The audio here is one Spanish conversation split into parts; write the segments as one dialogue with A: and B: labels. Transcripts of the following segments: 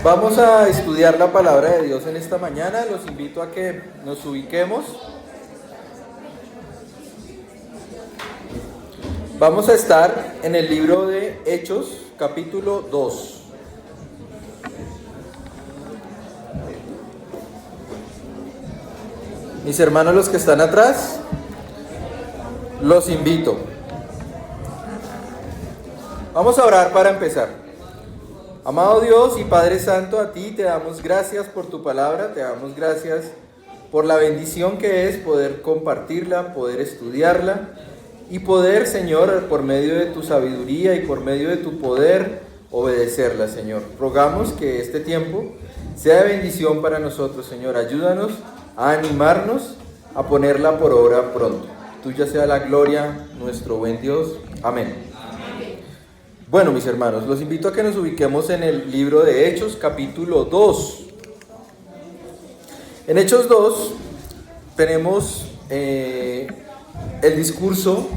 A: Vamos a estudiar la palabra de Dios en esta mañana. Los invito a que nos ubiquemos. Vamos a estar en el libro de Hechos, capítulo 2. Mis hermanos, los que están atrás, los invito. Vamos a orar para empezar. Amado Dios y Padre Santo, a ti te damos gracias por tu palabra, te damos gracias por la bendición que es poder compartirla, poder estudiarla y poder, Señor, por medio de tu sabiduría y por medio de tu poder, obedecerla, Señor. Rogamos que este tiempo sea de bendición para nosotros, Señor. Ayúdanos a animarnos a ponerla por obra pronto. Tuya sea la gloria, nuestro buen Dios. Amén. Bueno, mis hermanos, los invito a que nos ubiquemos en el libro de Hechos, capítulo 2. En Hechos 2 tenemos el discurso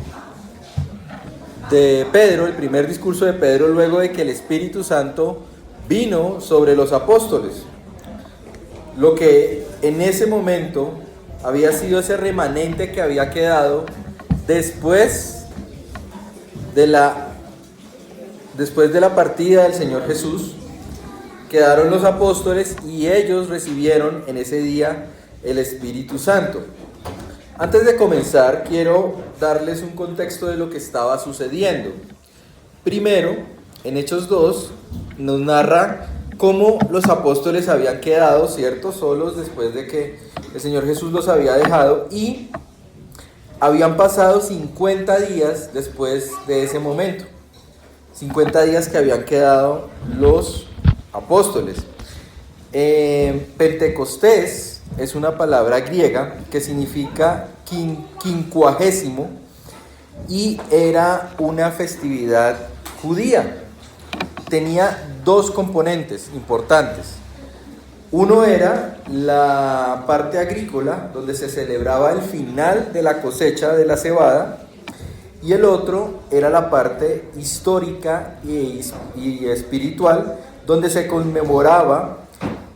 A: de Pedro, el primer discurso de Pedro luego de que el Espíritu Santo vino sobre los apóstoles. Lo que en ese momento había sido ese remanente que había quedado después de la partida del Señor Jesús. Quedaron los apóstoles y ellos recibieron en ese día el Espíritu Santo. Antes de comenzar, quiero darles un contexto de lo que estaba sucediendo. Primero, en Hechos 2 nos narra cómo los apóstoles habían quedado, ¿cierto?, solos después de que el Señor Jesús los había dejado, y habían pasado 50 días después de ese momento. 50 días que habían quedado los apóstoles. Pentecostés es una palabra griega que significa quincuagésimo y era una festividad judía. Tenía dos componentes importantes. Uno era la parte agrícola, donde se celebraba el final de la cosecha de la cebada, y el otro era la parte histórica y espiritual, donde se conmemoraba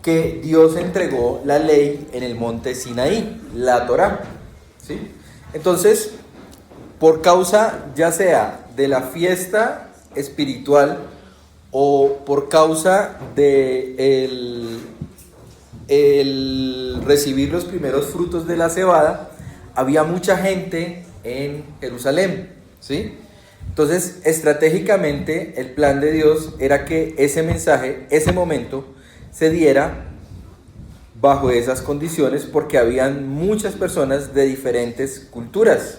A: que Dios entregó la ley en el monte Sinaí, la Torá, ¿sí? Entonces, por causa ya sea de la fiesta espiritual o por causa de el recibir los primeros frutos de la cebada, había mucha gente en Jerusalén, ¿sí? Entonces, estratégicamente, el plan de Dios era que ese mensaje, ese momento, se diera bajo esas condiciones, porque habían muchas personas de diferentes culturas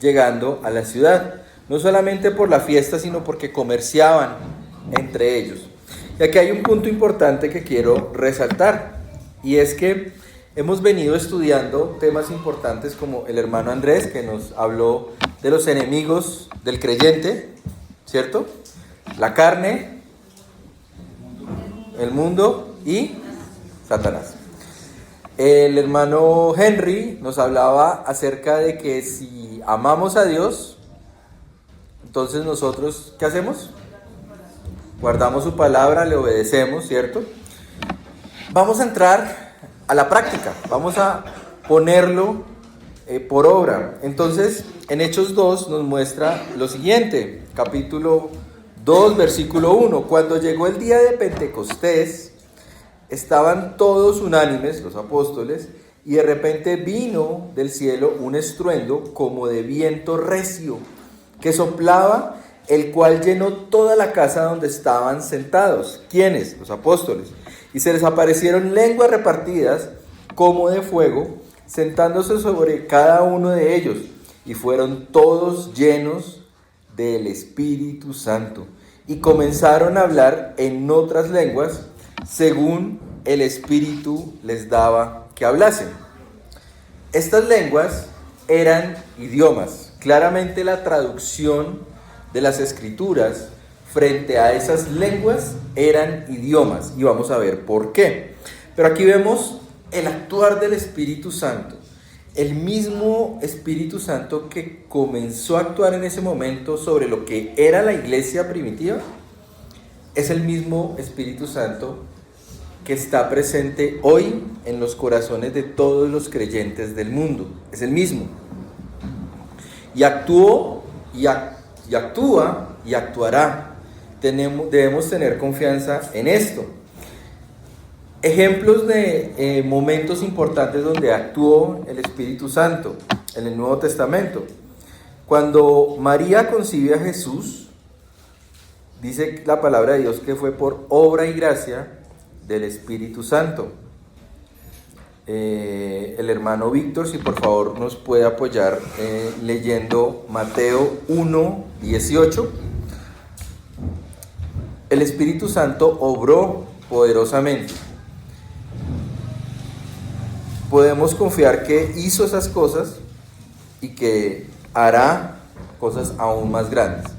A: llegando a la ciudad, no solamente por la fiesta, sino porque comerciaban entre ellos. Y aquí hay un punto importante que quiero resaltar, y es que hemos venido estudiando temas importantes como el hermano Andrés, que nos habló de los enemigos del creyente, ¿cierto? La carne, el mundo y Satanás. El hermano Henry nos hablaba acerca de que si amamos a Dios, entonces nosotros, ¿qué hacemos? Guardamos su palabra, le obedecemos, ¿cierto? Vamos a entrar a la práctica, vamos a ponerlo por obra. Entonces, en Hechos 2 nos muestra lo siguiente, capítulo 2, versículo 1. Cuando llegó el día de Pentecostés, estaban todos unánimes, los apóstoles, y de repente vino del cielo un estruendo como de viento recio, que soplaba, el cual llenó toda la casa donde estaban sentados. ¿Quiénes? Los apóstoles. Y se les aparecieron lenguas repartidas como de fuego, sentándose sobre cada uno de ellos, y fueron todos llenos del Espíritu Santo, y comenzaron a hablar en otras lenguas, según el Espíritu les daba que hablasen. Estas lenguas eran idiomas. Claramente la traducción de las Escrituras frente a esas lenguas eran idiomas, y vamos a ver por qué. Pero aquí vemos el actuar del Espíritu Santo. El mismo Espíritu Santo que comenzó a actuar en ese momento sobre lo que era la iglesia primitiva, es el mismo Espíritu Santo que está presente hoy en los corazones de todos los creyentes del mundo. Es el mismo. Y actuó, actúa y actuará. Debemos tener confianza en esto. Ejemplos de momentos importantes donde actuó el Espíritu Santo en el Nuevo Testamento. Cuando María concibe a Jesús, dice la palabra de Dios que fue por obra y gracia del Espíritu Santo. El hermano Víctor, si por favor nos puede apoyar leyendo Mateo 1:18. El Espíritu Santo obró poderosamente. Podemos confiar que hizo esas cosas y que hará cosas aún más grandes.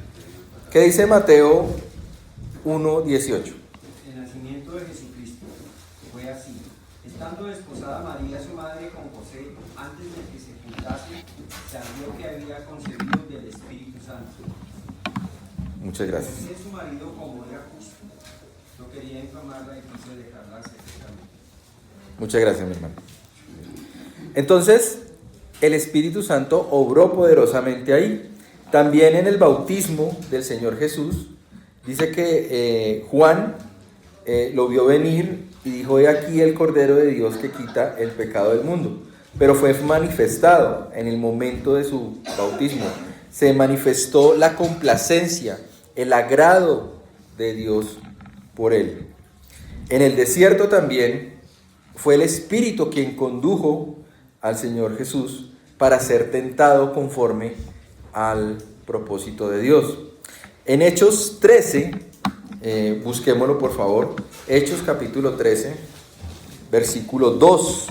A: ¿Qué dice Mateo 1:18?
B: El nacimiento de Jesucristo fue así. Estando desposada María, su madre, con José, antes de que se juntase, sabió que había concebido del Espíritu Santo.
A: Muchas gracias.
B: José, su marido, como era justo, no quería infamarla y quiso dejarla secretamente.
A: Muchas gracias, mi hermano. Entonces, el Espíritu Santo obró poderosamente ahí. También en el bautismo del Señor Jesús, dice que Juan lo vio venir y dijo: he aquí el Cordero de Dios que quita el pecado del mundo. Pero fue manifestado en el momento de su bautismo. Se manifestó la complacencia, el agrado de Dios por él. En el desierto también fue el Espíritu quien condujo al Señor Jesús para ser tentado conforme al propósito de Dios. En Hechos 13, busquémoslo por favor, Hechos capítulo 13, versículo 2.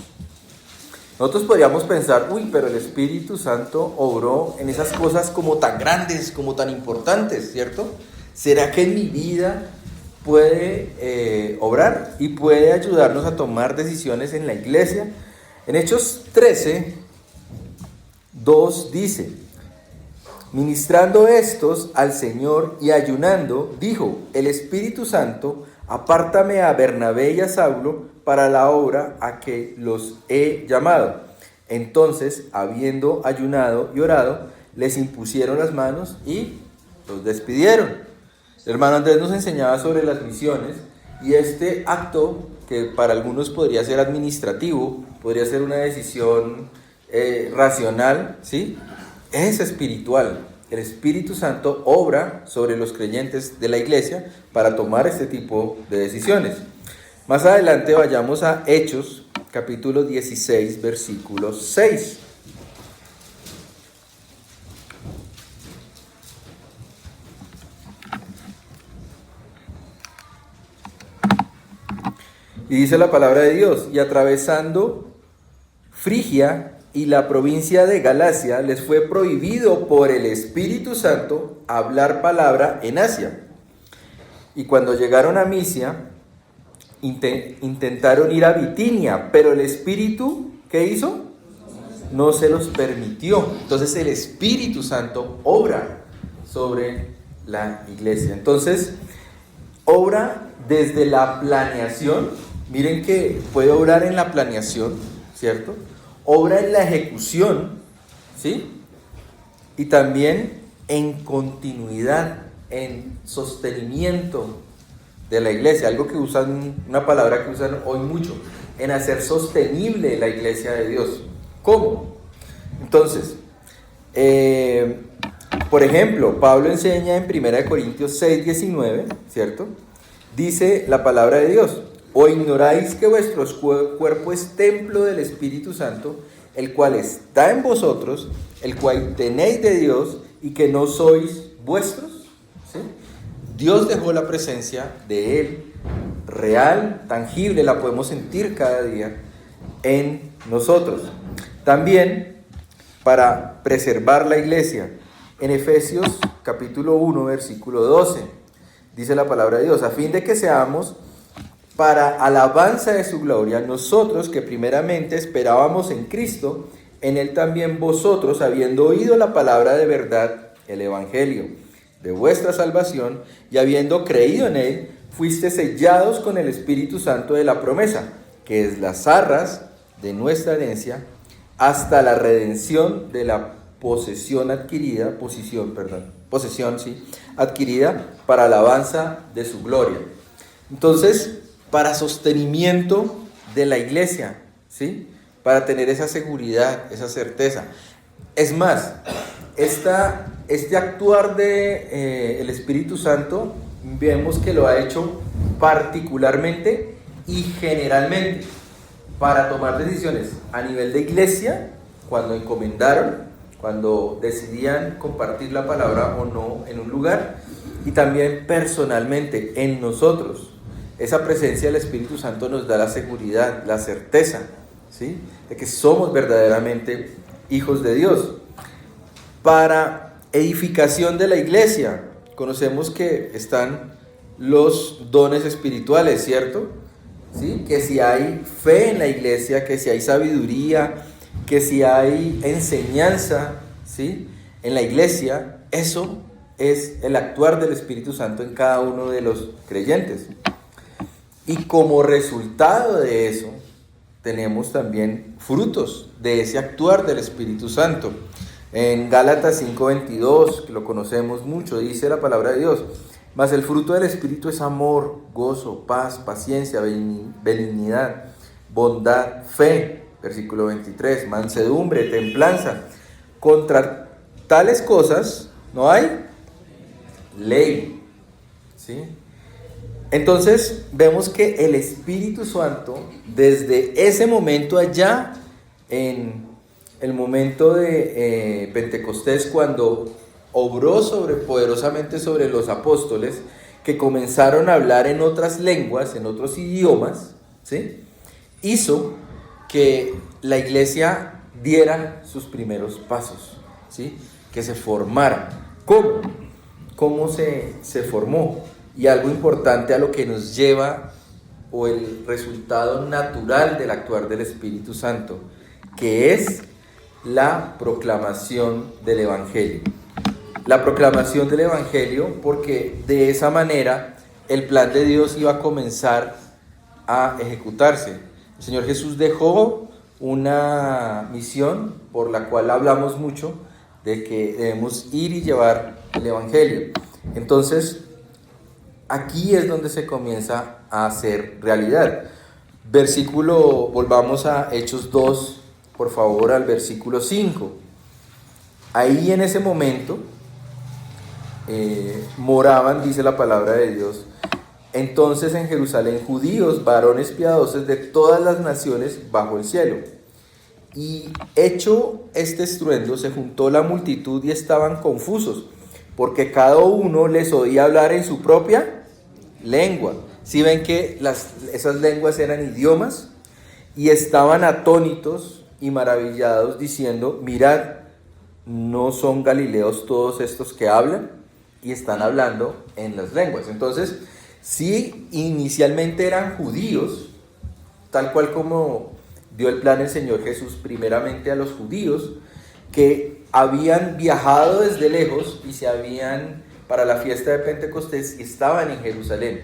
A: Nosotros podríamos pensar, pero el Espíritu Santo obró en esas cosas como tan grandes, como tan importantes, ¿cierto? ¿Será que en mi vida puede obrar y puede ayudarnos a tomar decisiones en la iglesia? En Hechos 13, 2 dice: ministrando estos al Señor y ayunando, dijo el Espíritu Santo: apártame a Bernabé y a Saulo para la obra a que los he llamado. Entonces, habiendo ayunado y orado, les impusieron las manos y los despidieron. El hermano Andrés nos enseñaba sobre las misiones, y este acto, que para algunos podría ser administrativo, podría ser una decisión racional, ¿sí?, es espiritual. El Espíritu Santo obra sobre los creyentes de la iglesia para tomar este tipo de decisiones. Más adelante vayamos a Hechos, capítulo 16, versículo 6. Y dice la palabra de Dios: y atravesando Frigia y la provincia de Galacia, les fue prohibido por el Espíritu Santo hablar palabra en Asia. Y cuando llegaron a Misia, intentaron ir a Bitinia, pero el Espíritu, ¿qué hizo? No se los permitió. Entonces el Espíritu Santo obra sobre la iglesia. Entonces, obra desde la planeación. Miren que puede obrar en la planeación, ¿cierto? Obra en la ejecución, ¿sí? Y también en continuidad, en sostenimiento de la iglesia. Algo que usan, una palabra que usan hoy mucho, en hacer sostenible la iglesia de Dios. ¿Cómo? Entonces, por ejemplo, Pablo enseña en 1 Corintios 6:19, ¿cierto? Dice la palabra de Dios: ¿o ignoráis que vuestro cuerpo es templo del Espíritu Santo, el cual está en vosotros, el cual tenéis de Dios, y que no sois vuestros? ¿Sí? Dios dejó la presencia de Él, real, tangible, la podemos sentir cada día en nosotros. También para preservar la iglesia, en Efesios capítulo 1, versículo 12, dice la palabra de Dios: a fin de que seamos para alabanza de su gloria, nosotros que primeramente esperábamos en Cristo, en Él también vosotros, habiendo oído la palabra de verdad, el evangelio de vuestra salvación, y habiendo creído en Él, fuiste sellados con el Espíritu Santo de la promesa, que es las arras de nuestra herencia, hasta la redención de la posesión, adquirida para alabanza de su gloria. Entonces, para sostenimiento de la iglesia, ¿sí? Para tener esa seguridad, esa certeza. Es más, este actuar de el Espíritu Santo, vemos que lo ha hecho particularmente y generalmente para tomar decisiones a nivel de iglesia, cuando encomendaron, cuando decidían compartir la palabra o no en un lugar, y también personalmente en nosotros. Esa presencia del Espíritu Santo nos da la seguridad, la certeza, ¿sí? De que somos verdaderamente hijos de Dios. Para edificación de la iglesia, conocemos que están los dones espirituales, ¿cierto? ¿Sí? Que si hay fe en la iglesia, que si hay sabiduría, que si hay enseñanza, ¿sí? En la iglesia, eso es el actuar del Espíritu Santo en cada uno de los creyentes. Y como resultado de eso, tenemos también frutos de ese actuar del Espíritu Santo. En Gálatas 5:22, que lo conocemos mucho, dice la palabra de Dios: mas el fruto del Espíritu es amor, gozo, paz, paciencia, benignidad, bondad, fe. Versículo 23, mansedumbre, templanza. Contra tales cosas no hay ley, ¿sí? Entonces vemos que el Espíritu Santo, desde ese momento allá, en el momento de Pentecostés, cuando obró poderosamente sobre los apóstoles, que comenzaron a hablar en otras lenguas, en otros idiomas, ¿sí? Hizo que la iglesia diera sus primeros pasos, ¿sí? Que se formara. ¿Cómo se formó? Y algo importante a lo que nos lleva, o el resultado natural del actuar del Espíritu Santo, que es la proclamación del Evangelio. La proclamación del Evangelio, porque de esa manera el plan de Dios iba a comenzar a ejecutarse. El Señor Jesús dejó una misión por la cual hablamos mucho, de que debemos ir y llevar el Evangelio. Entonces, aquí es donde se comienza a hacer realidad. Volvamos a Hechos 2, por favor, al versículo 5. Ahí en ese momento moraban, dice la palabra de Dios, entonces en Jerusalén judíos, varones piadosos de todas las naciones bajo el cielo. Y hecho este estruendo, se juntó la multitud y estaban confusos, porque cada uno les oía hablar en su propia lengua. Si ven que esas lenguas eran idiomas, y estaban atónitos y maravillados, diciendo: mirad, ¿no son galileos todos estos que hablan? Y están hablando en las lenguas. Entonces, sí, inicialmente eran judíos, tal cual como dio el plan el Señor Jesús primeramente a los judíos, que habían viajado desde lejos y se habían para la fiesta de Pentecostés y estaban en Jerusalén.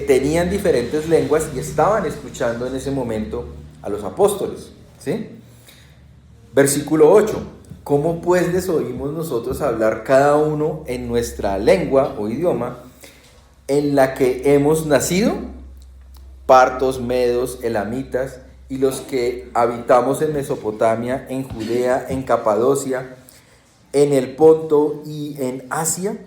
A: Tenían diferentes lenguas y estaban escuchando en ese momento a los apóstoles, ¿sí? Versículo 8. ¿Cómo pues les oímos nosotros hablar cada uno en nuestra lengua o idioma en la que hemos nacido? Partos, medos, elamitas, y los que habitamos en Mesopotamia, en Judea, en Capadocia, en el Ponto y en Asia,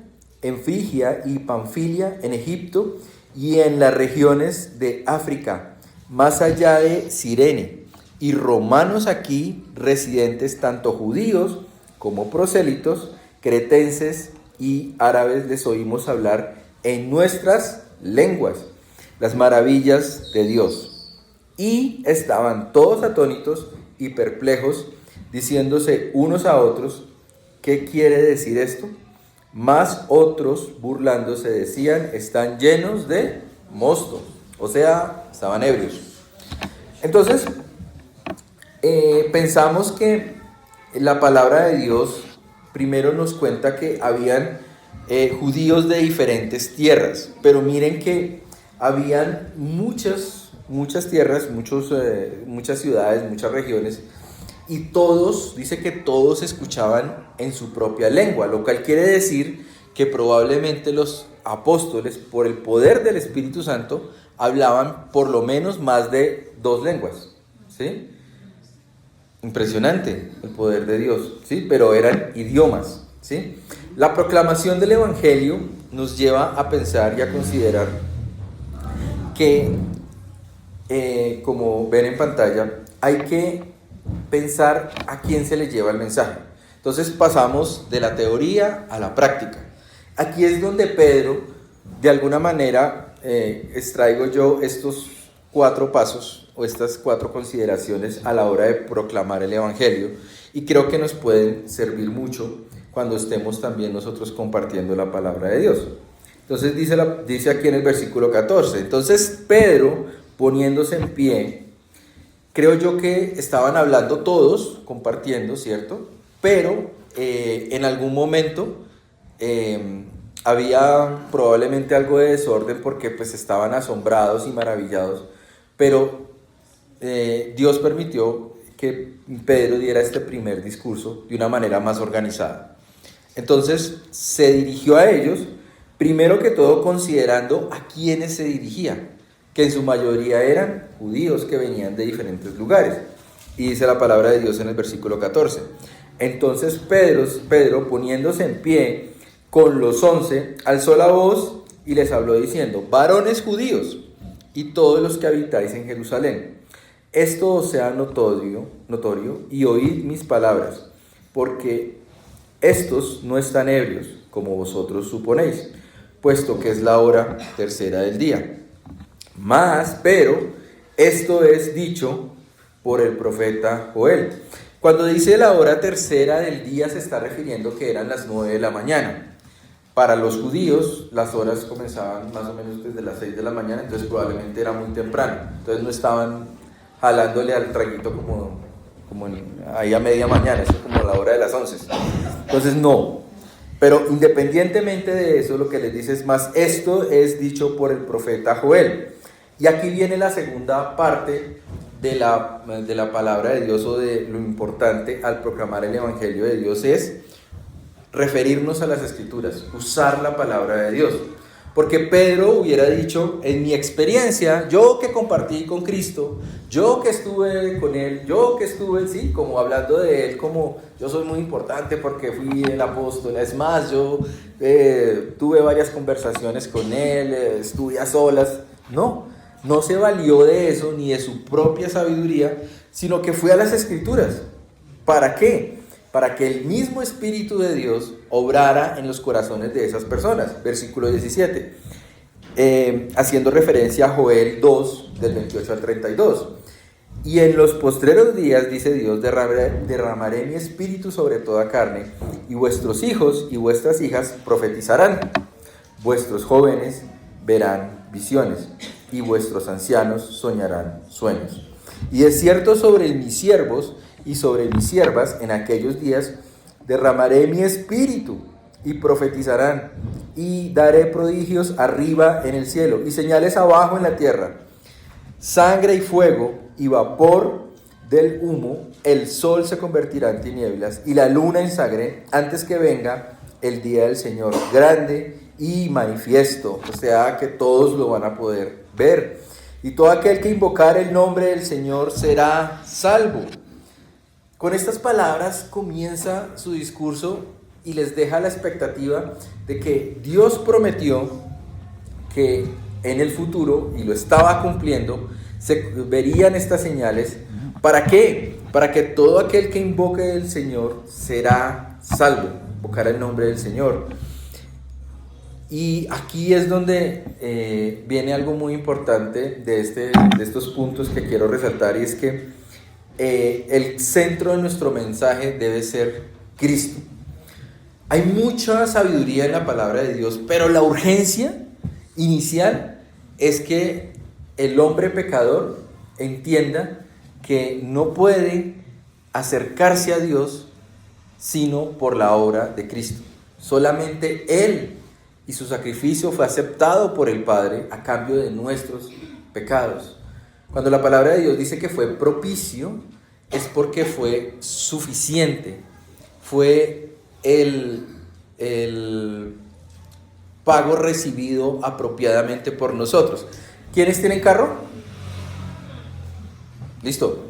A: en Frigia y Panfilia, en Egipto y en las regiones de África, más allá de Cirene, y romanos aquí residentes, tanto judíos como prosélitos, cretenses y árabes, les oímos hablar en nuestras lenguas las maravillas de Dios. Y estaban todos atónitos y perplejos, diciéndose unos a otros: ¿qué quiere decir esto? Mas otros, burlándose, decían: están llenos de mosto. O sea, estaban ebrios. Entonces, pensamos que la palabra de Dios primero nos cuenta que habían judíos de diferentes tierras, pero miren que habían muchas tierras, muchas ciudades, muchas regiones, y todos, dice que todos escuchaban en su propia lengua, lo cual quiere decir que probablemente los apóstoles, por el poder del Espíritu Santo, hablaban por lo menos más de 2 lenguas, ¿sí? Impresionante el poder de Dios, ¿sí? Pero eran idiomas, ¿sí? La proclamación del Evangelio nos lleva a pensar y a considerar que, como ven en pantalla, hay que pensar a quién se le lleva el mensaje. Entonces pasamos de la teoría a la práctica. Aquí es donde Pedro, de alguna manera, extraigo yo estos 4 pasos o estas 4 consideraciones a la hora de proclamar el Evangelio, y creo que nos pueden servir mucho cuando estemos también nosotros compartiendo la palabra de Dios. Entonces dice aquí en el versículo 14, entonces Pedro, poniéndose en pie, creo yo que estaban hablando todos, compartiendo, ¿cierto? Pero en algún momento había probablemente algo de desorden, porque pues estaban asombrados y maravillados, pero Dios permitió que Pedro diera este primer discurso de una manera más organizada. Entonces se dirigió a ellos, primero que todo considerando a quiénes se dirigía, que en su mayoría eran judíos que venían de diferentes lugares. Y dice la palabra de Dios en el versículo 14. Entonces Pedro, poniéndose en pie con los 11, alzó la voz y les habló diciendo: varones judíos y todos los que habitáis en Jerusalén, esto os sea notorio y oíd mis palabras, porque estos no están ebrios, como vosotros suponéis, puesto que es la hora tercera del día. Pero esto es dicho por el profeta Joel. Cuando dice la hora tercera del día, se está refiriendo que eran las 9 de la mañana. Para los judíos, las horas comenzaban más o menos desde las 6 de la mañana, entonces probablemente era muy temprano. Entonces no estaban jalándole al traguito como ahí a media mañana, eso es como la hora de las 11. Entonces no. Pero independientemente de eso, lo que les dice es más, esto es dicho por el profeta Joel. Y aquí viene la segunda parte de la palabra de Dios, o de lo importante al proclamar el Evangelio de Dios, es referirnos a las Escrituras, usar la palabra de Dios. Porque Pedro hubiera dicho, en mi experiencia, yo que compartí con Cristo, yo que estuve con Él, yo que estuve, sí, como hablando de Él, como yo soy muy importante porque fui el apóstol. Es más, yo tuve varias conversaciones con Él, estuve a solas. No se valió de eso ni de su propia sabiduría, sino que fue a las Escrituras. ¿Para qué? Para que el mismo Espíritu de Dios obrara en los corazones de esas personas. Versículo 17, haciendo referencia a Joel 2, del 28 al 32. Y en los postreros días, dice Dios, derramaré mi espíritu sobre toda carne, y vuestros hijos y vuestras hijas profetizarán, vuestros jóvenes verán visiones, y vuestros ancianos soñarán sueños. Y de cierto sobre mis siervos y sobre mis siervas en aquellos días derramaré mi espíritu, y profetizarán, y daré prodigios arriba en el cielo y señales abajo en la tierra, sangre y fuego y vapor del humo. El sol se convertirá en tinieblas y la luna en sangre, antes que venga el día del Señor grande y manifiesto. O sea que todos lo van a poder ver. Y todo aquel que invocare el nombre del Señor será salvo. Con estas palabras comienza su discurso y les deja la expectativa de que Dios prometió que en el futuro, y lo estaba cumpliendo, se verían estas señales. ¿Para qué? Para que todo aquel que invoque el Señor será salvo. Invocar el nombre del Señor. Y aquí es donde viene algo muy importante de estos puntos que quiero resaltar, y es que el centro de nuestro mensaje debe ser Cristo. Hay mucha sabiduría en la palabra de Dios, pero la urgencia inicial es que el hombre pecador entienda que no puede acercarse a Dios sino por la obra de Cristo. Solamente Él y su sacrificio fue aceptado por el Padre a cambio de nuestros pecados. Cuando la palabra de Dios dice que fue propicio, es porque fue suficiente, fue el pago recibido apropiadamente por nosotros. ¿Quiénes tienen carro? Listo.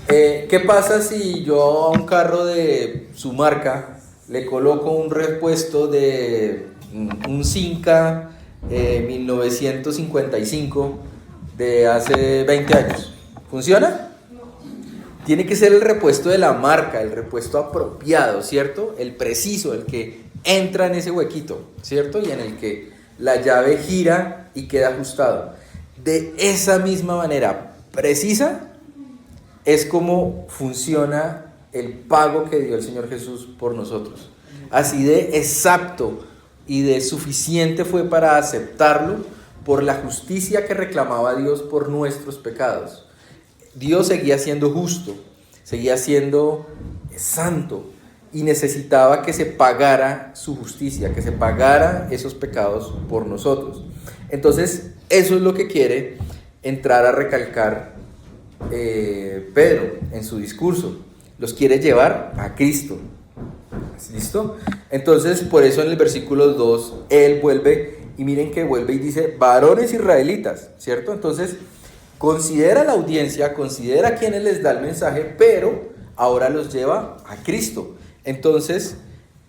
A: ¿Qué pasa si yo a un carro de su marca le coloco un repuesto de un Cinca 1955 de hace 20 años? ¿Funciona? Tiene que ser el repuesto de la marca, el repuesto apropiado, ¿cierto? El preciso, el que entra en ese huequito, ¿cierto? Y en el que la llave gira y queda ajustado. De esa misma manera precisa es como funciona el pago que dio el Señor Jesús por nosotros. Así de exacto y de suficiente fue para aceptarlo por la justicia que reclamaba Dios por nuestros pecados. Dios seguía siendo justo, seguía siendo santo y necesitaba que se pagara su justicia, que se pagara esos pecados por nosotros. Entonces, eso es lo que quiere entrar a recalcar Pedro en su discurso. Los quiere llevar a Cristo. ¿Listo? Entonces, por eso en el versículo 2, él vuelve, y miren que vuelve y dice, varones israelitas, ¿cierto? Entonces, considera la audiencia, considera quienes les da el mensaje, pero ahora los lleva a Cristo. Entonces,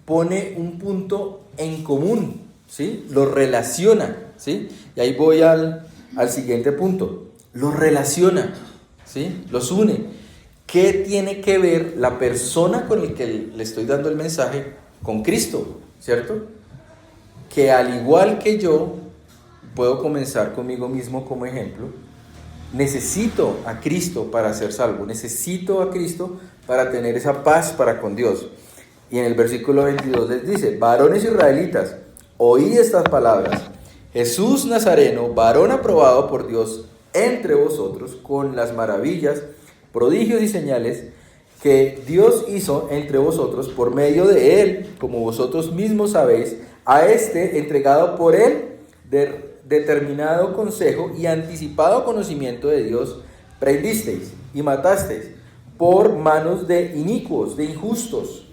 A: pone un punto en común, ¿sí? Los relaciona, ¿sí? Y ahí voy al siguiente punto. Los relaciona, ¿sí? Los une. ¿Qué tiene que ver la persona con la que le estoy dando el mensaje con Cristo, ¿cierto? Que al igual que yo, puedo comenzar conmigo mismo como ejemplo. Necesito a Cristo para ser salvo, necesito a Cristo para tener esa paz para con Dios. Y en el versículo 22 les dice, varones israelitas, oíd estas palabras, Jesús Nazareno, varón aprobado por Dios entre vosotros, con las maravillas, prodigios y señales que Dios hizo entre vosotros por medio de él, como vosotros mismos sabéis, a este entregado por él determinado consejo y anticipado conocimiento de Dios, prendisteis y matasteis por manos de inicuos, de injustos,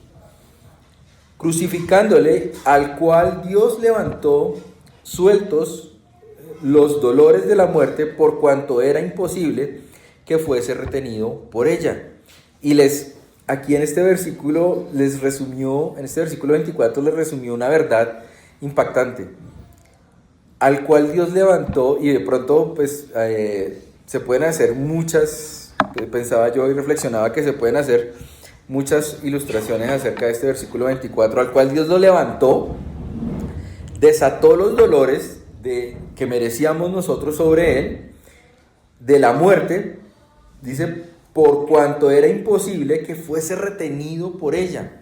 A: crucificándole, al cual Dios levantó sueltos los dolores de la muerte, por cuanto era imposible que fuese retenido por ella. Y aquí en este versículo les resumió, en este versículo 24 les resumió una verdad impactante, al cual Dios levantó. Y de pronto pues se pueden hacer muchas, pensaba yo y reflexionaba que se pueden hacer muchas ilustraciones acerca de este versículo 24, al cual Dios lo levantó, desató los dolores que merecíamos nosotros sobre él, de la muerte, dice, por cuanto era imposible que fuese retenido por ella.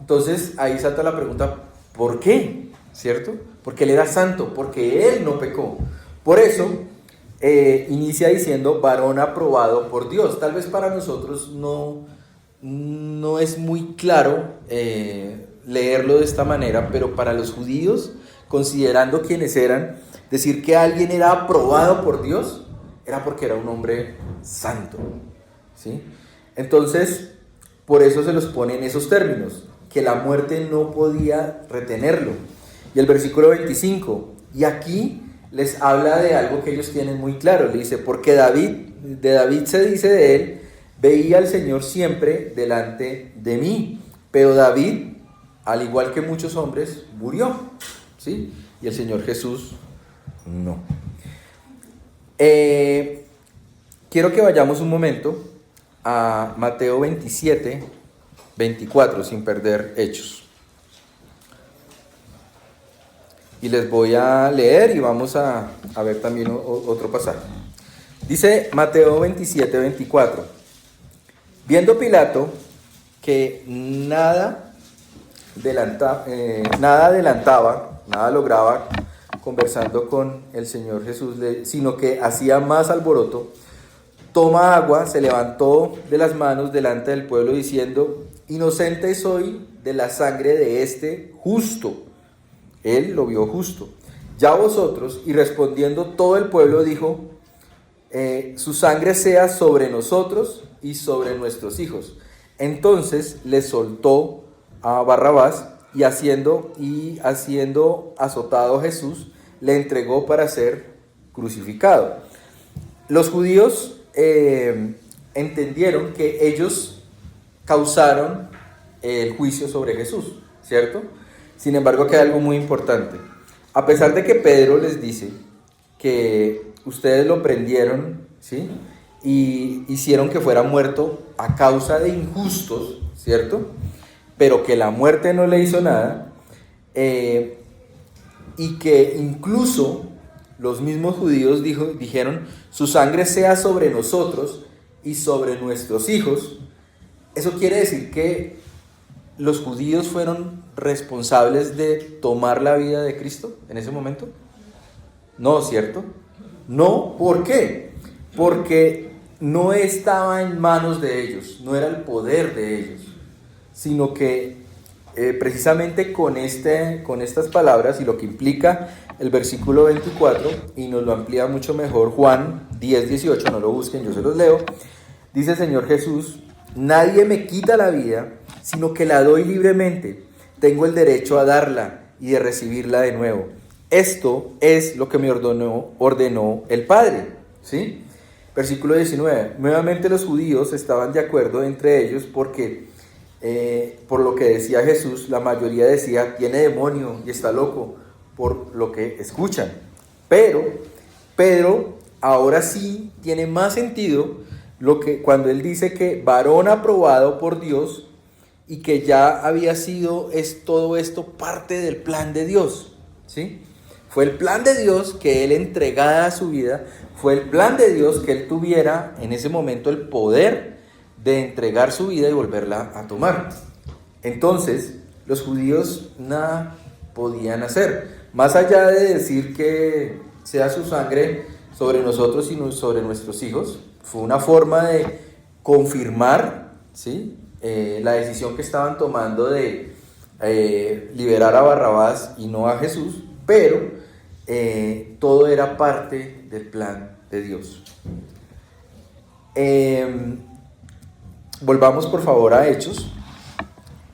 A: Entonces ahí salta la pregunta, ¿por qué? ¿Cierto? Porque él era santo, porque él no pecó. Por eso inicia diciendo varón aprobado por Dios. Tal vez para nosotros no es muy claro leerlo de esta manera, pero para los judíos, considerando quiénes eran, decir que alguien era aprobado por Dios era porque era un hombre santo, ¿sí? Entonces, por eso se los pone en esos términos, que la muerte no podía retenerlo. Y el versículo 25, y aquí les habla de algo que ellos tienen muy claro. Le dice, porque de David se dice de él, veía al Señor siempre delante de mí. Pero David, al igual que muchos hombres, murió, ¿sí? Y el Señor Jesús no. Quiero que vayamos un momento a Mateo 27, 24, sin perder Hechos. Y les voy a leer y vamos a ver también otro pasaje. Dice Mateo 27, 24. Viendo Pilato que nada lograba conversando con el Señor Jesús, sino que hacía más alboroto, toma agua, se levantó de las manos delante del pueblo diciendo, inocente soy de la sangre de este justo. él lo vio justo. Ya vosotros, y respondiendo todo el pueblo dijo, su sangre sea sobre nosotros y sobre nuestros hijos. Entonces le soltó a Barrabás y haciendo azotado a Jesús, le entregó para ser crucificado. Los judíos entendieron que ellos causaron el juicio sobre Jesús, ¿cierto? Sin embargo, aquí hay algo muy importante. A pesar de que Pedro les dice que ustedes lo prendieron, ¿sí?, y hicieron que fuera muerto a causa de injustos, ¿cierto?, pero que la muerte no le hizo nada, y que incluso los mismos judíos dijeron, su sangre sea sobre nosotros y sobre nuestros hijos. Eso quiere decir que los judíos fueron responsables de tomar la vida de Cristo en ese momento. No, ¿cierto? No, ¿por qué? Porque no estaba en manos de ellos, no era el poder de ellos, sino que precisamente con estas palabras y lo que implica el versículo 24, y nos lo amplía mucho mejor Juan 10:18, no lo busquen, yo se los leo, dice el Señor Jesús, nadie me quita la vida, sino que la doy libremente, tengo el derecho a darla y de recibirla de nuevo. Esto es lo que me ordenó el Padre, ¿sí? Versículo 19, nuevamente los judíos estaban de acuerdo entre ellos porque por lo que decía Jesús, la mayoría decía, tiene demonio y está loco, por lo que escuchan. Pero Pedro ahora sí tiene más sentido cuando él dice que varón aprobado por Dios y que ya había sido todo esto parte del plan de Dios, ¿sí? Fue el plan de Dios que él entregara su vida, fue el plan de Dios que él tuviera en ese momento el poder de entregar su vida y volverla a tomar. Entonces, los judíos nada podían hacer, más allá de decir que sea su sangre sobre nosotros y sobre nuestros hijos. Fue una forma de confirmar, ¿sí?, la decisión que estaban tomando de liberar a Barrabás y no a Jesús, pero todo era parte del plan de Dios. Volvamos por favor a Hechos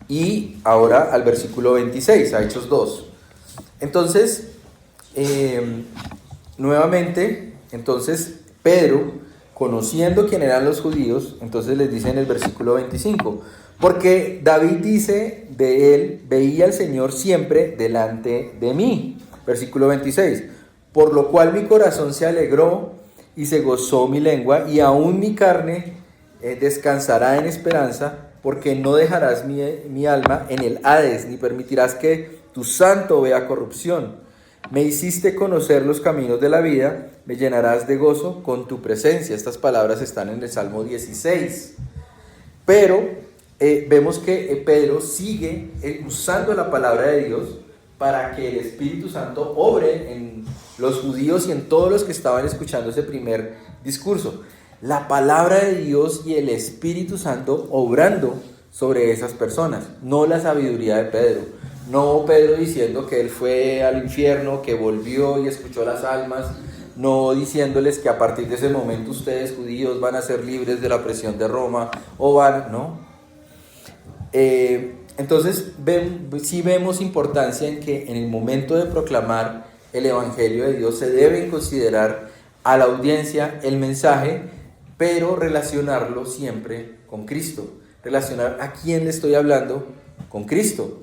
A: y ahora al versículo 26, a Hechos 2. Entonces, nuevamente, Pedro, conociendo quién eran los judíos, entonces les dice en el versículo 25, porque David dice de él, veía al Señor siempre delante de mí. Versículo 26, por lo cual mi corazón se alegró y se gozó mi lengua, y aún mi carne descansará en esperanza, porque no dejarás mi alma en el Hades, ni permitirás que tu santo vea corrupción. Me hiciste conocer los caminos de la vida, me llenarás de gozo con tu presencia. Estas palabras están en el Salmo 16. Pero vemos que Pedro sigue usando la palabra de Dios para que el Espíritu Santo obre en los judíos y en todos los que estaban escuchando ese primer discurso. La palabra de Dios y el Espíritu Santo obrando sobre esas personas, no la sabiduría de Pedro. No Pedro diciendo que él fue al infierno, que volvió y escuchó las almas, no diciéndoles que a partir de ese momento ustedes judíos van a ser libres de la presión de Roma, no. Entonces sí vemos importancia en que en el momento de proclamar el Evangelio de Dios se deben considerar a la audiencia el mensaje, pero relacionarlo siempre con Cristo, relacionar a quién le estoy hablando con Cristo.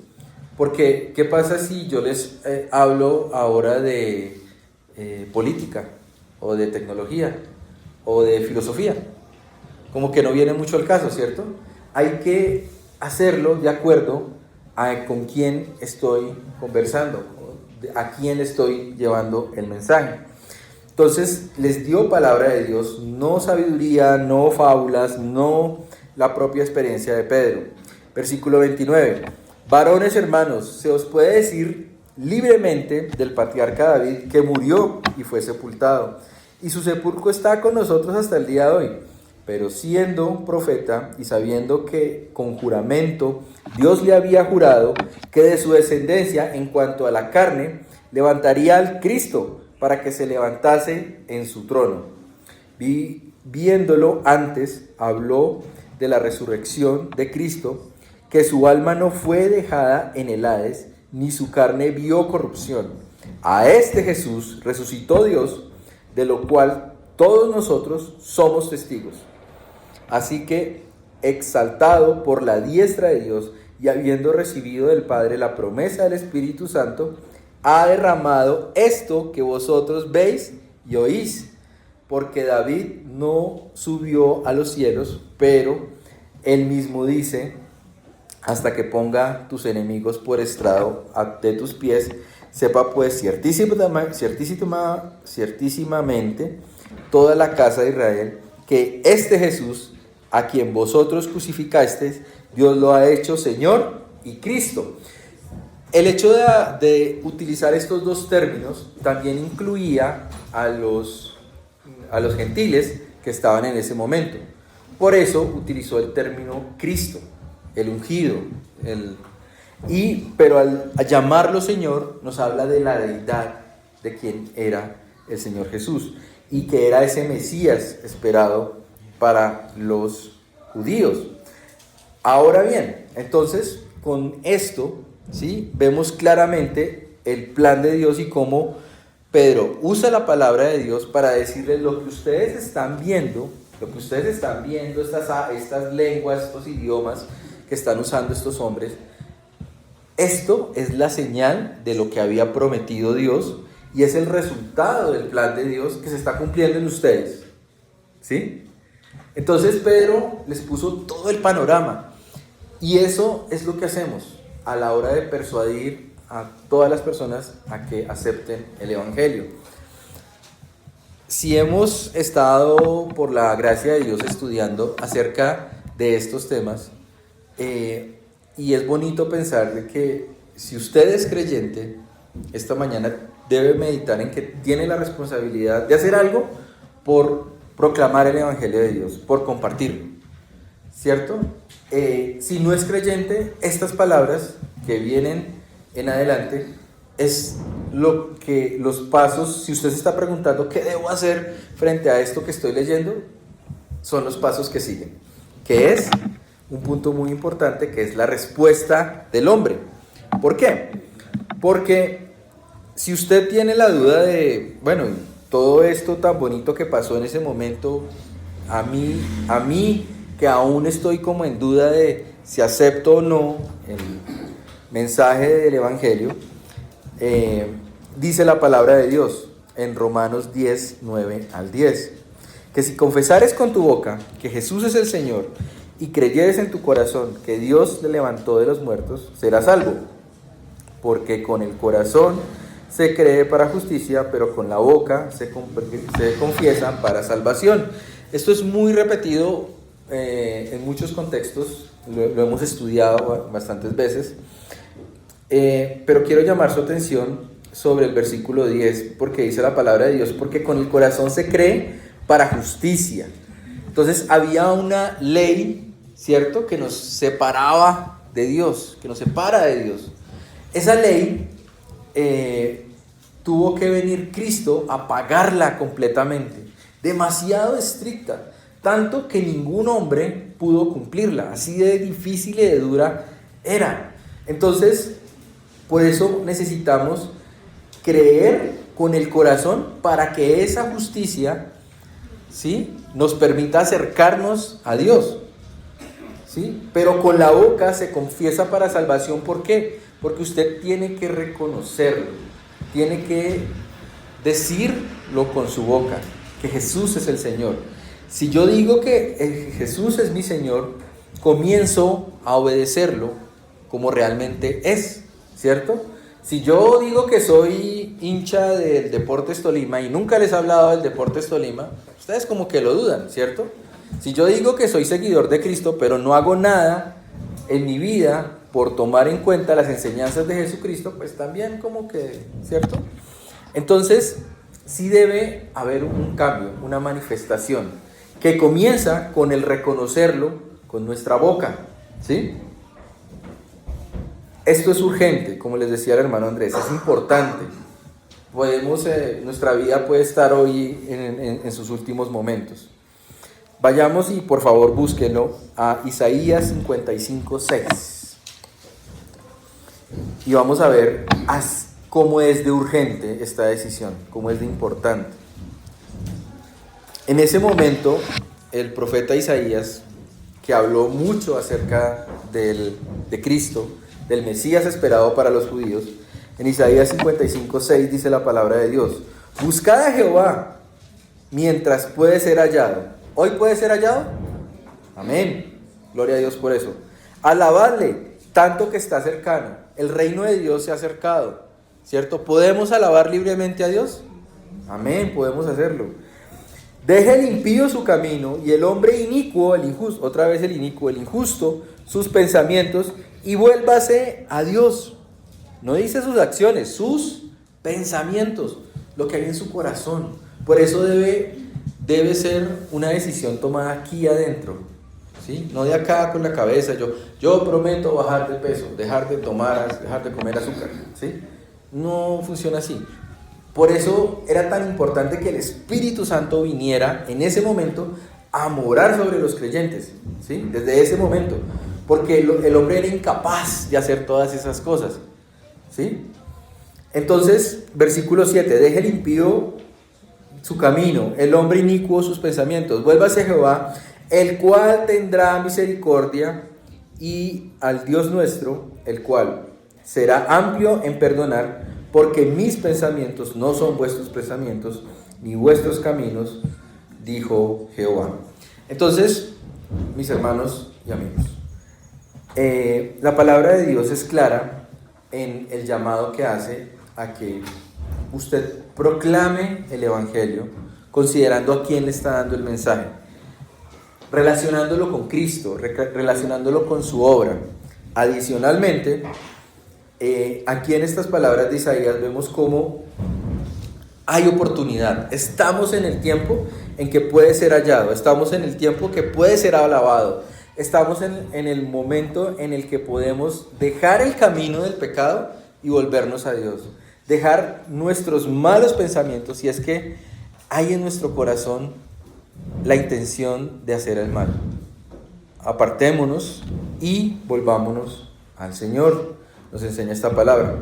A: Porque, ¿qué pasa si yo les hablo ahora de política, o de tecnología, o de filosofía? Como que no viene mucho al caso, ¿cierto? Hay que hacerlo de acuerdo a con quién estoy conversando, a quién le estoy llevando el mensaje. Entonces, les dio palabra de Dios, no sabiduría, no fábulas, no la propia experiencia de Pedro. Versículo 29. Varones hermanos, se os puede decir libremente del patriarca David que murió y fue sepultado, y su sepulcro está con nosotros hasta el día de hoy. Pero siendo profeta y sabiendo que con juramento Dios le había jurado que de su descendencia en cuanto a la carne levantaría al Cristo para que se levantase en su trono. Viéndolo antes, habló de la resurrección de Cristo, que su alma no fue dejada en el Hades, ni su carne vio corrupción. A este Jesús resucitó Dios, de lo cual todos nosotros somos testigos. Así que, exaltado por la diestra de Dios y habiendo recibido del Padre la promesa del Espíritu Santo, ha derramado esto que vosotros veis y oís. Porque David no subió a los cielos, pero él mismo dice: hasta que ponga tus enemigos por estrado de tus pies. Sepa pues ciertísimamente toda la casa de Israel que este Jesús, a quien vosotros crucificasteis, Dios lo ha hecho Señor y Cristo. El hecho de utilizar estos dos términos también incluía a los gentiles que estaban en ese momento. Por eso utilizó el término Cristo, el ungido, pero al llamarlo Señor nos habla de la deidad de quien era el Señor Jesús y que era ese Mesías esperado para los judíos. Ahora bien, entonces con esto, ¿sí?, vemos claramente el plan de Dios y cómo Pedro usa la palabra de Dios para decirles: lo que ustedes están viendo, estas lenguas, estos idiomas que están usando estos hombres, esto es la señal de lo que había prometido Dios y es el resultado del plan de Dios que se está cumpliendo en ustedes, ¿sí? Entonces Pedro les puso todo el panorama y eso es lo que hacemos a la hora de persuadir a todas las personas a que acepten el Evangelio. Si hemos estado por la gracia de Dios estudiando acerca de estos temas, y es bonito pensar de que si usted es creyente, esta mañana debe meditar en que tiene la responsabilidad de hacer algo por proclamar el Evangelio de Dios, por compartirlo, ¿cierto? Si no es creyente, estas palabras que vienen en adelante es los pasos. Si usted se está preguntando qué debo hacer frente a esto que estoy leyendo, son los pasos que siguen, que es un punto muy importante, que es la respuesta del hombre. ¿Por qué? Porque si usted tiene la duda de, bueno, todo esto tan bonito que pasó en ese momento, a mí que aún estoy como en duda de si acepto o no el mensaje del Evangelio, dice la palabra de Dios en Romanos 10, 9 al 10, que si confesares con tu boca que Jesús es el Señor y creyeres en tu corazón que Dios le levantó de los muertos, serás salvo. Porque con el corazón se cree para justicia, pero con la boca se confiesa para salvación. Esto es muy repetido en muchos contextos, lo hemos estudiado bastantes veces, pero quiero llamar su atención sobre el versículo 10, porque dice la palabra de Dios: porque con el corazón se cree para justicia. Entonces había una ley, ¿cierto?, que nos separaba de Dios, que nos separa de Dios. Esa ley tuvo que venir Cristo a pagarla completamente, demasiado estricta, tanto que ningún hombre pudo cumplirla, así de difícil y de dura era. Entonces, por eso necesitamos creer con el corazón para que esa justicia, ¿sí?, nos permita acercarnos a Dios, ¿sí? Pero con la boca se confiesa para salvación. ¿Por qué? Porque usted tiene que reconocerlo, tiene que decirlo con su boca, que Jesús es el Señor. Si yo digo que Jesús es mi Señor, comienzo a obedecerlo como realmente es, ¿cierto? Si yo digo que soy hincha del Deportes Tolima y nunca les he hablado del Deportes Tolima, ustedes como que lo dudan, ¿cierto? Si yo digo que soy seguidor de Cristo, pero no hago nada en mi vida por tomar en cuenta las enseñanzas de Jesucristo, pues también como que, ¿cierto? Entonces, sí debe haber un cambio, una manifestación, que comienza con el reconocerlo con nuestra boca, ¿sí? Esto es urgente, como les decía el hermano Andrés, es importante. Nuestra vida puede estar hoy en sus últimos momentos. Vayamos y por favor búsquenlo a Isaías 55:6. Y vamos a ver cómo es de urgente esta decisión, cómo es de importante. En ese momento, el profeta Isaías, que habló mucho acerca de Cristo, del Mesías esperado para los judíos, en Isaías 55:6 dice la palabra de Dios: buscad a Jehová mientras puede ser hallado. ¿Hoy puede ser hallado? Amén. Gloria a Dios por eso. Alabadle, tanto que está cercano. El reino de Dios se ha acercado, ¿cierto? ¿Podemos alabar libremente a Dios? Amén, podemos hacerlo. Deje el impío su camino y el hombre inicuo, el injusto, otra vez el inicuo, el injusto, sus pensamientos, y vuélvase a Dios. No dice sus acciones, sus pensamientos, lo que hay en su corazón. Por eso debe ser una decisión tomada aquí adentro, ¿sí? No de acá con la cabeza, yo prometo bajar de peso, dejar de comer azúcar, ¿sí? No funciona así. Por eso era tan importante que el Espíritu Santo viniera en ese momento a morar sobre los creyentes, ¿sí? Desde ese momento, porque el hombre era incapaz de hacer todas esas cosas, ¿sí? Entonces, versículo 7, deje el impío su camino, el hombre inicuo sus pensamientos, vuélvase a Jehová, el cual tendrá misericordia, y al Dios nuestro, el cual será amplio en perdonar, porque mis pensamientos no son vuestros pensamientos, ni vuestros caminos, dijo Jehová. Entonces, mis hermanos y amigos, la palabra de Dios es clara en el llamado que hace a que usted proclame el Evangelio, considerando a quién le está dando el mensaje, relacionándolo con Cristo, relacionándolo con su obra. Adicionalmente, aquí en estas palabras de Isaías vemos cómo hay oportunidad. Estamos en el tiempo en que puede ser hallado, estamos en el tiempo que puede ser alabado, estamos en el momento en el que podemos dejar el camino del pecado y volvernos a Dios, dejar nuestros malos pensamientos, si es que hay en nuestro corazón la intención de hacer el mal. Apartémonos y volvámonos al Señor. Nos enseña esta palabra.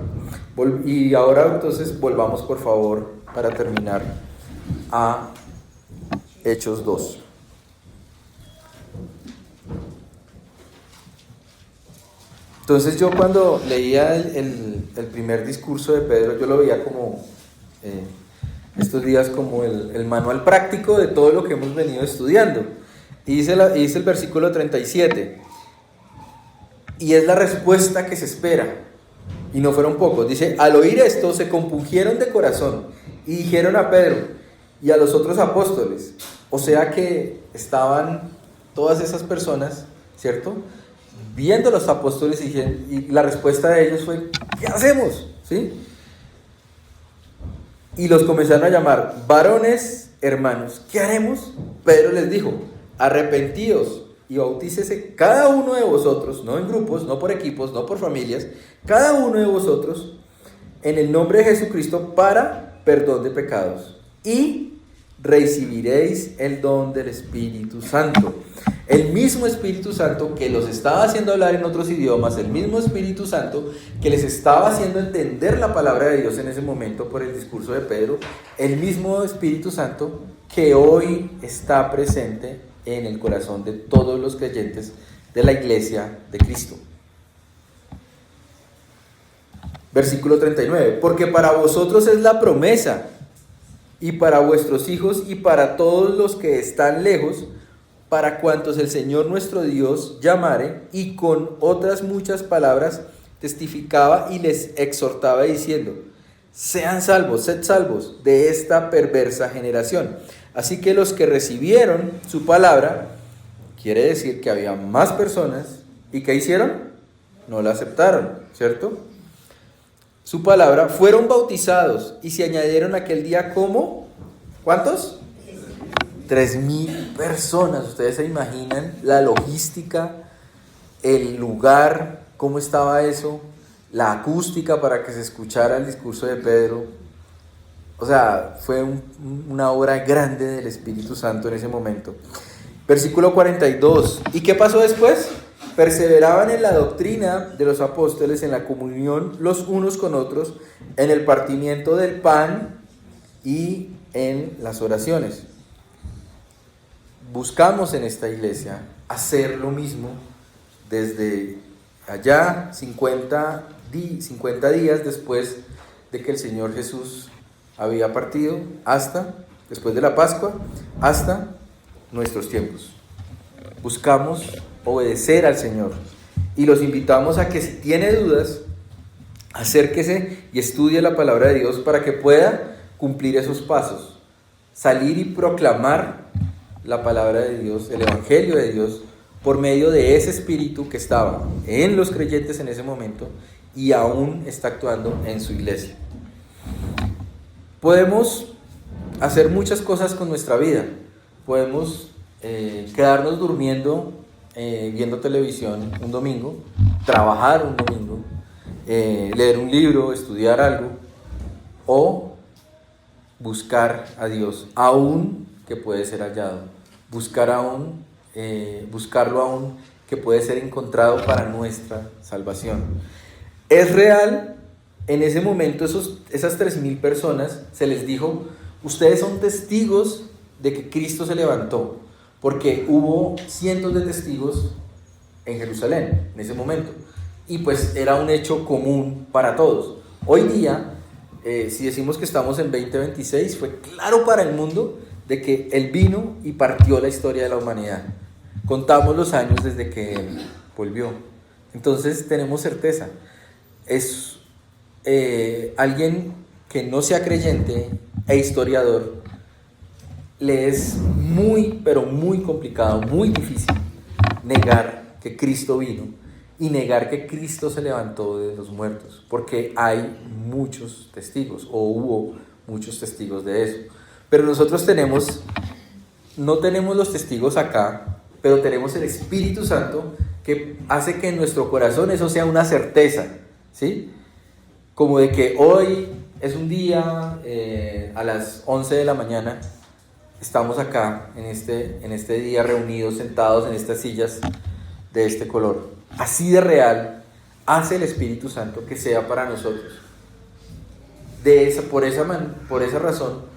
A: Y ahora entonces volvamos por favor, para terminar, a Hechos 2. Entonces yo cuando leía el primer discurso de Pedro, yo lo veía como estos días como el manual práctico de todo lo que hemos venido estudiando. Y dice el versículo 37, y es la respuesta que se espera, y no fueron pocos. Dice: al oír esto se compungieron de corazón y dijeron a Pedro y a los otros apóstoles. O sea que estaban todas esas personas, ¿cierto?, viendo a los apóstoles, y la respuesta de ellos fue: ¿qué hacemos? ¿Sí? Y los comenzaron a llamar: varones, hermanos, ¿qué haremos? Pedro les dijo: arrepentíos y bautícese cada uno de vosotros, no en grupos, no por equipos, no por familias, cada uno de vosotros en el nombre de Jesucristo para perdón de pecados, y recibiréis el don del Espíritu Santo. El mismo Espíritu Santo que los estaba haciendo hablar en otros idiomas, el mismo Espíritu Santo que les estaba haciendo entender la palabra de Dios en ese momento por el discurso de Pedro, el mismo Espíritu Santo que hoy está presente en el corazón de todos los creyentes de la iglesia de Cristo. Versículo 39, porque para vosotros es la promesa, y para vuestros hijos, y para todos los que están lejos, para cuantos el Señor nuestro Dios llamare. Y con otras muchas palabras testificaba y les exhortaba diciendo: sean salvos, sed salvos de esta perversa generación. Así que los que recibieron su palabra, quiere decir que había más personas, ¿y qué hicieron? No la aceptaron, ¿cierto? Su palabra, fueron bautizados y se añadieron aquel día como, ¿cuántos? 3.000 personas. Ustedes se imaginan la logística, el lugar, cómo estaba eso, la acústica para que se escuchara el discurso de Pedro. O sea, fue una obra grande del Espíritu Santo en ese momento. Versículo 42. ¿Y qué pasó después? Perseveraban en la doctrina de los apóstoles, en la comunión los unos con otros, en el partimiento del pan y en las oraciones. Buscamos en esta iglesia hacer lo mismo desde allá, 50 días después de que el Señor Jesús había partido, hasta, después de la Pascua, hasta nuestros tiempos. Buscamos obedecer al Señor y los invitamos a que si tiene dudas, acérquese y estudie la palabra de Dios para que pueda cumplir esos pasos, salir y proclamar la palabra de Dios, el evangelio de Dios, por medio de ese espíritu que estaba en los creyentes en ese momento y aún está actuando en su iglesia. Podemos hacer muchas cosas con nuestra vida. Podemos quedarnos durmiendo, viendo televisión un domingo, trabajar un domingo, leer un libro, estudiar algo, o buscar a Dios, aún que puede ser hallado, buscarlo aún que puede ser encontrado para nuestra salvación. Es real, en ese momento esas 3.000 personas se les dijo: ustedes son testigos de que Cristo se levantó, porque hubo cientos de testigos en Jerusalén en ese momento, y pues era un hecho común para todos. Hoy día, si decimos que estamos en 2026, fue claro para el mundo de que Él vino y partió la historia de la humanidad. Contamos los años desde que Él volvió. Entonces tenemos certeza. Es alguien que no sea creyente e historiador, le es muy, pero muy complicado, muy difícil negar que Cristo vino y negar que Cristo se levantó de los muertos, porque hay muchos testigos, o hubo muchos testigos de eso. Pero nosotros no tenemos los testigos acá, pero tenemos el Espíritu Santo que hace que en nuestro corazón eso sea una certeza, ¿sí? Como de que hoy es un día, a las 11 de la mañana, estamos acá en este día reunidos, sentados en estas sillas de este color. Así de real hace el Espíritu Santo que sea para nosotros. Por esa razón,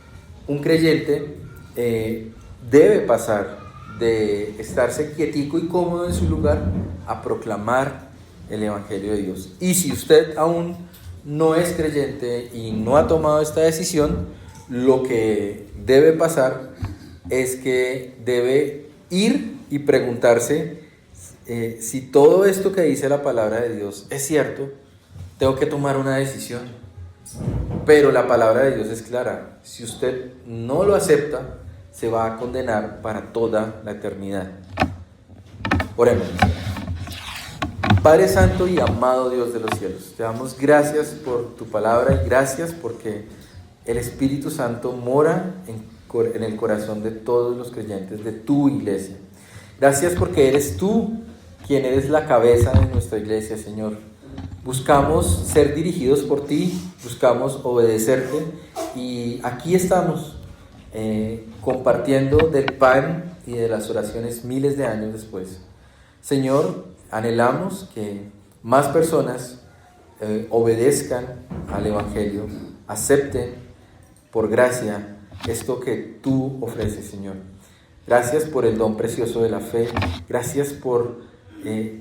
A: un creyente debe pasar de estarse quietico y cómodo en su lugar a proclamar el Evangelio de Dios. Y si usted aún no es creyente y no ha tomado esta decisión, lo que debe pasar es que debe ir y preguntarse si todo esto que dice la palabra de Dios es cierto. Tengo que tomar una decisión. Pero la palabra de Dios es clara: si usted no lo acepta, se va a condenar para toda la eternidad. Oremos. Padre Santo y amado Dios de los cielos, te damos gracias por tu palabra y gracias porque el Espíritu Santo mora en el corazón de todos los creyentes de tu iglesia. Gracias porque eres tú quien eres la cabeza de nuestra iglesia, Señor. Buscamos ser dirigidos por ti, buscamos obedecerte y aquí estamos compartiendo del pan y de las oraciones miles de años después. Señor, anhelamos que más personas obedezcan al Evangelio, acepten por gracia esto que tú ofreces, Señor. Gracias por el don precioso de la fe, gracias por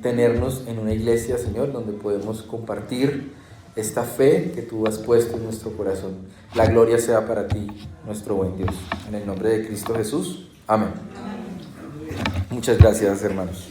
A: tenernos en una iglesia, Señor, donde podemos compartir esta fe que tú has puesto en nuestro corazón. La gloria sea para ti, nuestro buen Dios. En el nombre de Cristo Jesús. Amén. Muchas gracias, hermanos.